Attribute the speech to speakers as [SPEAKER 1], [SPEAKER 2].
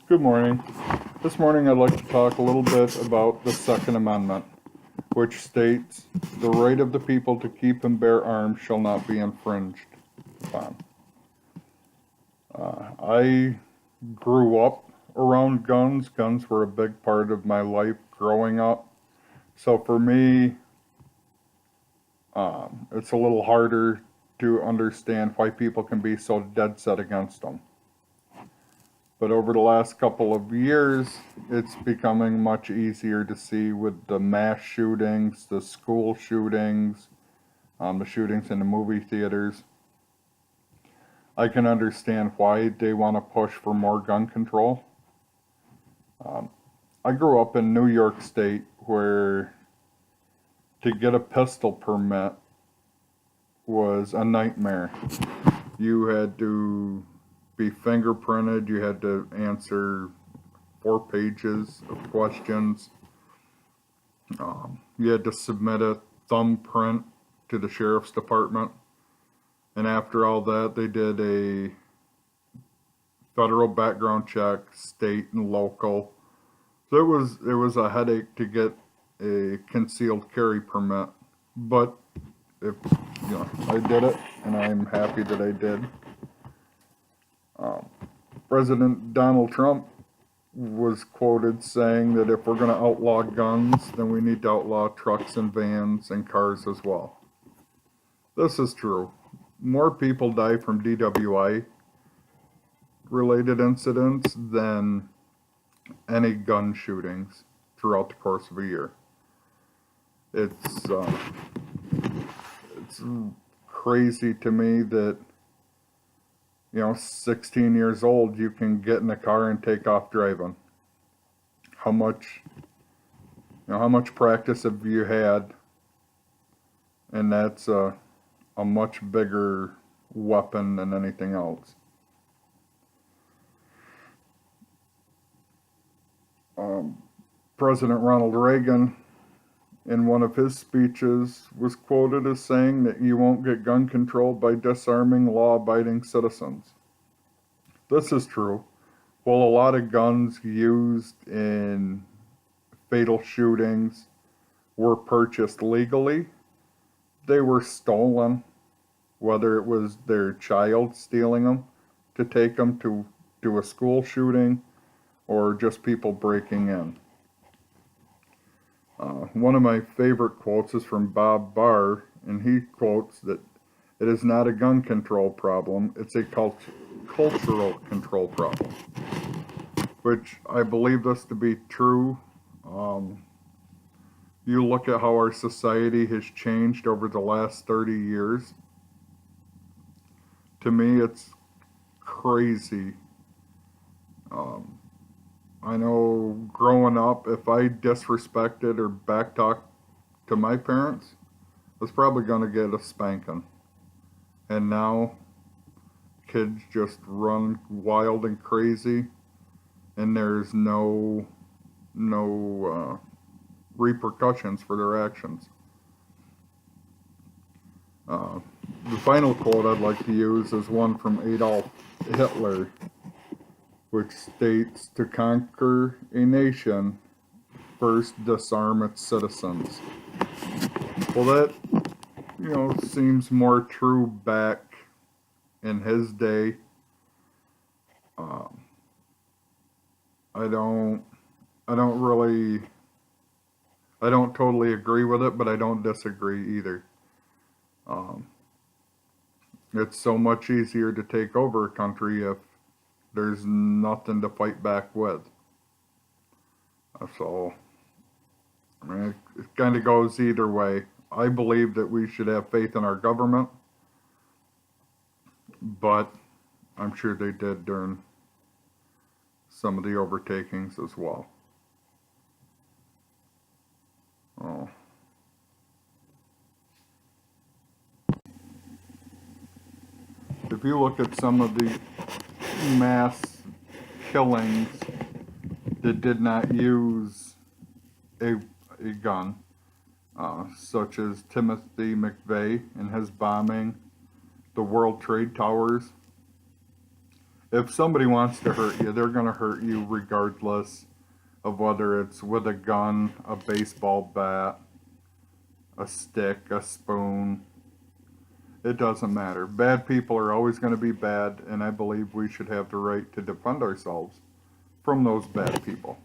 [SPEAKER 1] Good morning. This morning I'd like to talk a little bit about the Second Amendment, which states the right of the people to keep and bear arms shall not be infringed upon. I grew up around guns. Guns were a big part of my life growing up. So for me, it's a little harder to understand why people can be so dead set against them. But over the last couple of years, it's becoming much easier to see with the mass shootings, the school shootings, the shootings in the movie theaters. I can understand why they want to push for more gun control. I grew up in New York State where to get a pistol permit was a nightmare. You had to be fingerprinted, you had to answer 4 pages of questions. You had to submit a thumbprint to the sheriff's department. And after all that, they did a federal background check, state and local. So it was a headache to get a concealed carry permit. But if I did it, and I'm happy that I did. President Donald Trump was quoted saying that if we're going to outlaw guns, then we need to outlaw trucks and vans and cars as well. This is true. More people die from DWI related incidents than any gun shootings throughout the course of a year. It's crazy to me that 16 years old, you can get in a car and take off driving. How much practice have you had? And that's a much bigger weapon than anything else. President Ronald Reagan, in one of his speeches, was quoted as saying that you won't get gun control by disarming law-abiding citizens. This is true. While a lot of guns used in fatal shootings were purchased legally, they were stolen, whether it was their child stealing them to take them to do a school shooting or just people breaking in. One of my favorite quotes is from Bob Barr, and he quotes that it is not a gun control problem, it's a cultural control problem, which I believe this to be true. You look at how our society has changed over the last 30 years. To me, it's crazy. I know growing up, if I disrespected or backtalked to my parents, I was probably going to get a spanking. And now, kids just run wild and crazy, and there's no repercussions for their actions. The final quote I'd like to use is one from Adolf Hitler, which states, "To conquer a nation, first disarm its citizens." Well, that, seems more true back in his day. I don't totally agree with it, but I don't disagree either. It's so much easier to take over a country if there's nothing to fight back with. So, it kind of goes either way. I believe that we should have faith in our government, but I'm sure they did during some of the overtakings as well. Oh. If you look at some of the mass killings that did not use a gun, such as Timothy McVeigh and his bombing the World Trade Towers, If somebody wants to hurt you, they're going to hurt you regardless of whether it's with a gun, a baseball bat, a stick, a spoon. It doesn't matter. Bad people are always going to be bad, and I believe we should have the right to defend ourselves from those bad people.